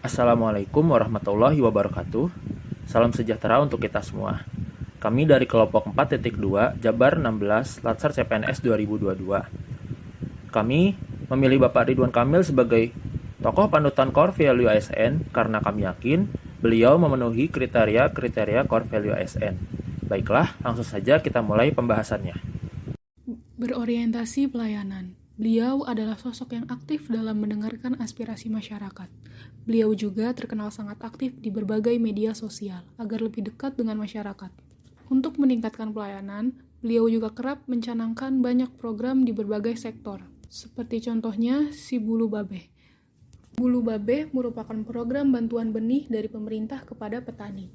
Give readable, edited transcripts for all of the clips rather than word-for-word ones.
Assalamualaikum warahmatullahi wabarakatuh. Salam sejahtera untuk kita semua. Kami dari kelompok 4.2 Jabar 16 Latsar CPNS 2022. Kami memilih Bapak Ridwan Kamil sebagai tokoh panutan Core Value ASN karena kami yakin beliau memenuhi kriteria Core Value ASN. Baiklah, langsung saja kita mulai pembahasannya. Berorientasi pelayanan. Beliau adalah sosok yang aktif dalam mendengarkan aspirasi masyarakat. Beliau juga terkenal sangat aktif di berbagai media sosial agar lebih dekat dengan masyarakat. Untuk meningkatkan pelayanan, beliau juga kerap mencanangkan banyak program di berbagai sektor, seperti contohnya Si Bulu Babeh. Bulu Babeh merupakan program bantuan benih dari pemerintah kepada petani.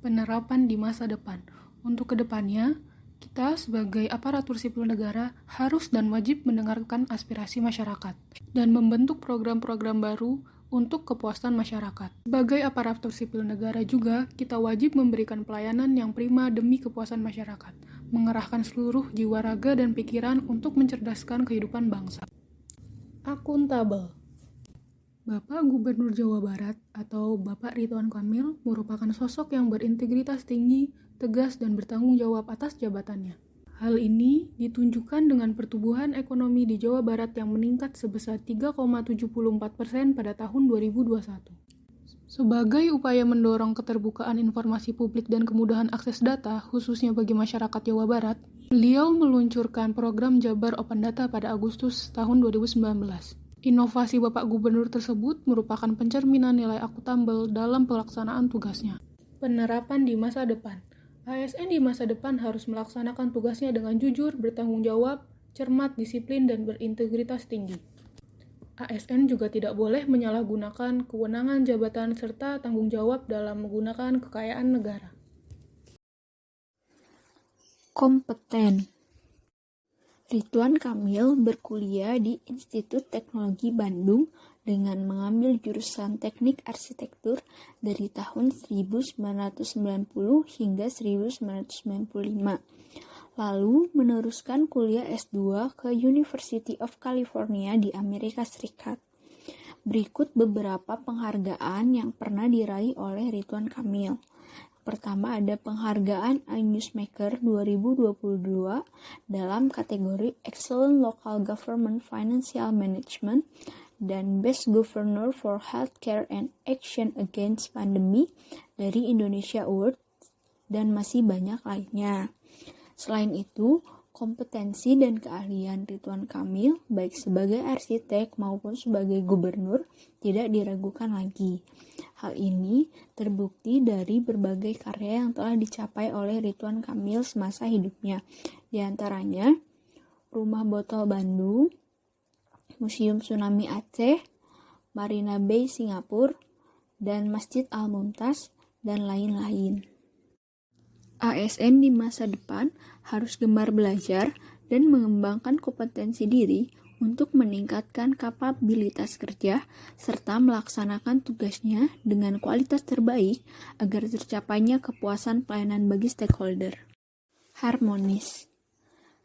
Penerapan di masa depan. Untuk kedepannya, kita sebagai aparatur sipil negara harus dan wajib mendengarkan aspirasi masyarakat dan membentuk program-program baru untuk kepuasan masyarakat. Sebagai aparatur sipil negara juga, kita wajib memberikan pelayanan yang prima demi kepuasan masyarakat, mengerahkan seluruh jiwa raga dan pikiran untuk mencerdaskan kehidupan bangsa. Akuntabel. Bapak Gubernur Jawa Barat atau Bapak Ridwan Kamil merupakan sosok yang berintegritas tinggi, tegas, dan bertanggung jawab atas jabatannya. Hal ini ditunjukkan dengan pertumbuhan ekonomi di Jawa Barat yang meningkat sebesar 3,74% pada tahun 2021. Sebagai upaya mendorong keterbukaan informasi publik dan kemudahan akses data, khususnya bagi masyarakat Jawa Barat, beliau meluncurkan program Jabar Open Data pada Agustus tahun 2019. Inovasi Bapak Gubernur tersebut merupakan pencerminan nilai akuntabel dalam pelaksanaan tugasnya. Penerapan di masa depan. ASN di masa depan harus melaksanakan tugasnya dengan jujur, bertanggung jawab, cermat, disiplin, dan berintegritas tinggi. ASN juga tidak boleh menyalahgunakan kewenangan jabatan serta tanggung jawab dalam menggunakan kekayaan negara. Kompeten. Ridwan Kamil berkuliah di Institut Teknologi Bandung dengan mengambil jurusan Teknik Arsitektur dari tahun 1990 hingga 1995. Lalu meneruskan kuliah S2 ke University of California di Amerika Serikat. Berikut beberapa penghargaan yang pernah diraih oleh Ridwan Kamil. Pertama ada penghargaan iNewsmaker 2022 dalam kategori Excellent Local Government Financial Management dan Best Governor for Healthcare and Action Against Pandemic dari Indonesia Award dan masih banyak lainnya. Selain itu, kompetensi dan keahlian Ridwan Kamil baik sebagai arsitek maupun sebagai gubernur tidak diragukan lagi. Hal ini terbukti dari berbagai karya yang telah dicapai oleh Ridwan Kamil semasa hidupnya. Di antaranya Rumah Botol Bandung, Museum Tsunami Aceh, Marina Bay Singapura, dan Masjid Al-Mumtaz, dan lain-lain. ASN di masa depan harus gemar belajar dan mengembangkan kompetensi diri untuk meningkatkan kapabilitas kerja serta melaksanakan tugasnya dengan kualitas terbaik agar tercapainya kepuasan pelayanan bagi stakeholder. Harmonis.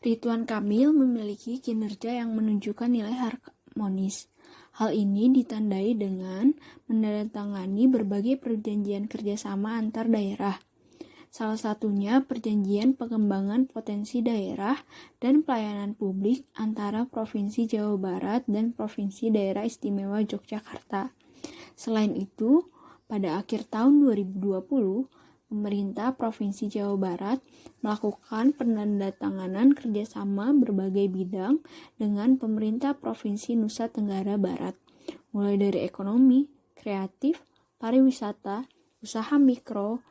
Ridwan Kamil memiliki kinerja yang menunjukkan nilai harmonis. Hal ini ditandai dengan menandatangani berbagai perjanjian kerjasama antar daerah. Salah satunya perjanjian pengembangan potensi daerah dan pelayanan publik antara Provinsi Jawa Barat dan Provinsi Daerah Istimewa Yogyakarta. Selain itu, pada akhir tahun 2020, pemerintah Provinsi Jawa Barat melakukan penandatanganan kerjasama berbagai bidang dengan pemerintah Provinsi Nusa Tenggara Barat, mulai dari ekonomi, kreatif, pariwisata, usaha mikro,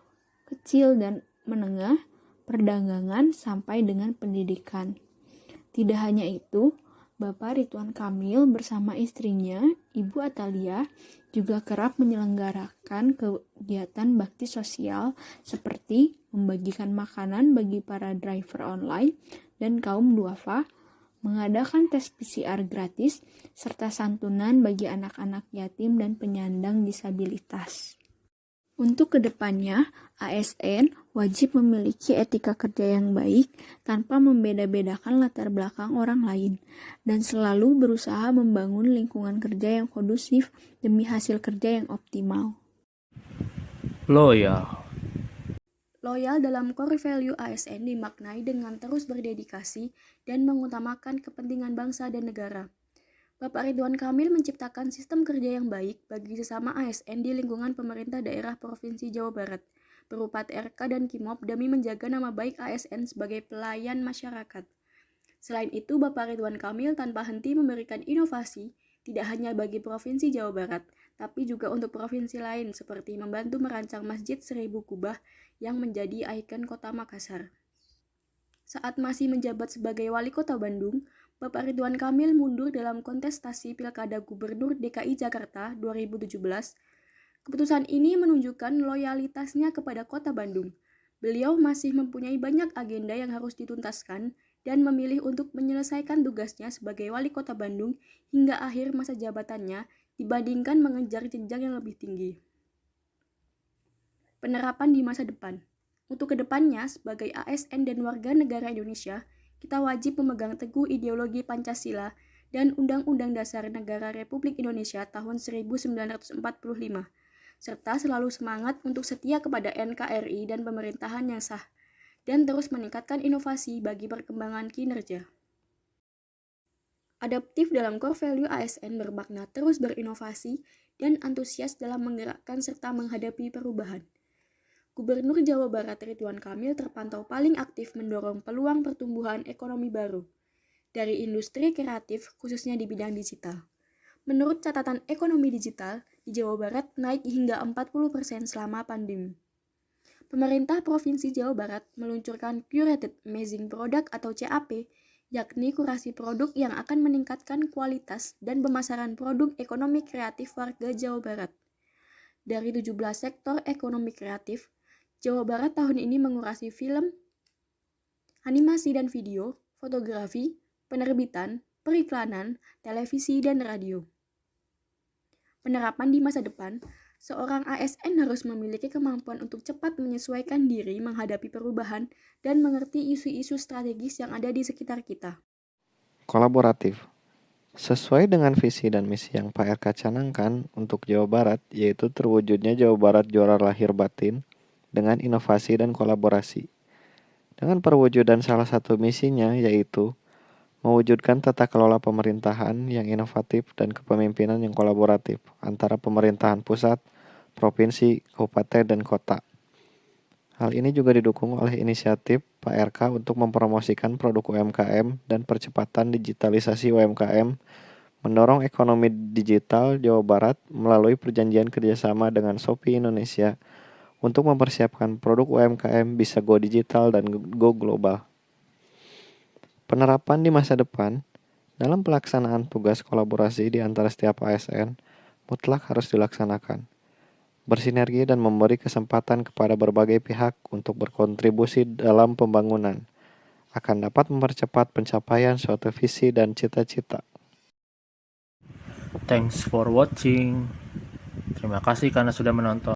kecil dan menengah, perdagangan, sampai dengan pendidikan. Tidak hanya itu, Bapak Ridwan Kamil bersama istrinya, Ibu Atalia, juga kerap menyelenggarakan kegiatan bakti sosial seperti membagikan makanan bagi para driver online dan kaum duafa, mengadakan tes PCR gratis, serta santunan bagi anak-anak yatim dan penyandang disabilitas. Untuk kedepannya, ASN wajib memiliki etika kerja yang baik tanpa membeda-bedakan latar belakang orang lain, dan selalu berusaha membangun lingkungan kerja yang kondusif demi hasil kerja yang optimal. Loyal. Loyal dalam core value ASN dimaknai dengan terus berdedikasi dan mengutamakan kepentingan bangsa dan negara. Bapak Ridwan Kamil menciptakan sistem kerja yang baik bagi sesama ASN di lingkungan pemerintah daerah Provinsi Jawa Barat, berupa TRK dan KIMOP demi menjaga nama baik ASN sebagai pelayan masyarakat. Selain itu, Bapak Ridwan Kamil tanpa henti memberikan inovasi, tidak hanya bagi Provinsi Jawa Barat, tapi juga untuk provinsi lain seperti membantu merancang Masjid Seribu Kubah yang menjadi ikon kota Makassar. Saat masih menjabat sebagai Wali Kota Bandung, Bapak Ridwan Kamil mundur dalam kontestasi Pilkada Gubernur DKI Jakarta 2017. Keputusan ini menunjukkan loyalitasnya kepada Kota Bandung. Beliau masih mempunyai banyak agenda yang harus dituntaskan dan memilih untuk menyelesaikan tugasnya sebagai Wali Kota Bandung hingga akhir masa jabatannya dibandingkan mengejar jenjang yang lebih tinggi. Penerapan di masa depan. Untuk kedepannya, sebagai ASN dan warga negara Indonesia, kita wajib memegang teguh ideologi Pancasila dan Undang-Undang Dasar Negara Republik Indonesia tahun 1945, serta selalu semangat untuk setia kepada NKRI dan pemerintahan yang sah, dan terus meningkatkan inovasi bagi perkembangan kinerja. Adaptif dalam core value ASN bermakna terus berinovasi dan antusias dalam menggerakkan serta menghadapi perubahan. Gubernur Jawa Barat Ridwan Kamil terpantau paling aktif mendorong peluang pertumbuhan ekonomi baru dari industri kreatif khususnya di bidang digital. Menurut catatan ekonomi digital, di Jawa Barat naik hingga 40% selama pandemi. Pemerintah Provinsi Jawa Barat meluncurkan Curated Amazing Product atau CAP, yakni kurasi produk yang akan meningkatkan kualitas dan pemasaran produk ekonomi kreatif warga Jawa Barat. Dari 17 sektor ekonomi kreatif, Jawa Barat tahun ini mengurasi film, animasi dan video, fotografi, penerbitan, periklanan, televisi, dan radio. Penerapan di masa depan, seorang ASN harus memiliki kemampuan untuk cepat menyesuaikan diri menghadapi perubahan dan mengerti isu-isu strategis yang ada di sekitar kita. Kolaboratif. Sesuai dengan visi dan misi yang Pak RK canangkan untuk Jawa Barat, yaitu terwujudnya Jawa Barat juara lahir batin dengan inovasi dan kolaborasi. Dengan perwujudan salah satu misinya yaitu mewujudkan tata kelola pemerintahan yang inovatif dan kepemimpinan yang kolaboratif antara pemerintahan pusat, provinsi, kabupaten, dan kota. Hal ini juga didukung oleh inisiatif Pak RK untuk mempromosikan produk UMKM dan percepatan digitalisasi UMKM, mendorong ekonomi digital Jawa Barat melalui perjanjian kerjasama dengan Shopee Indonesia untuk mempersiapkan produk UMKM bisa go digital dan go global. Penerapan di masa depan, dalam pelaksanaan tugas kolaborasi di antara setiap ASN, mutlak harus dilaksanakan. Bersinergi dan memberi kesempatan kepada berbagai pihak untuk berkontribusi dalam pembangunan, akan dapat mempercepat pencapaian suatu visi dan cita-cita. Thanks for watching. Terima kasih karena sudah menonton.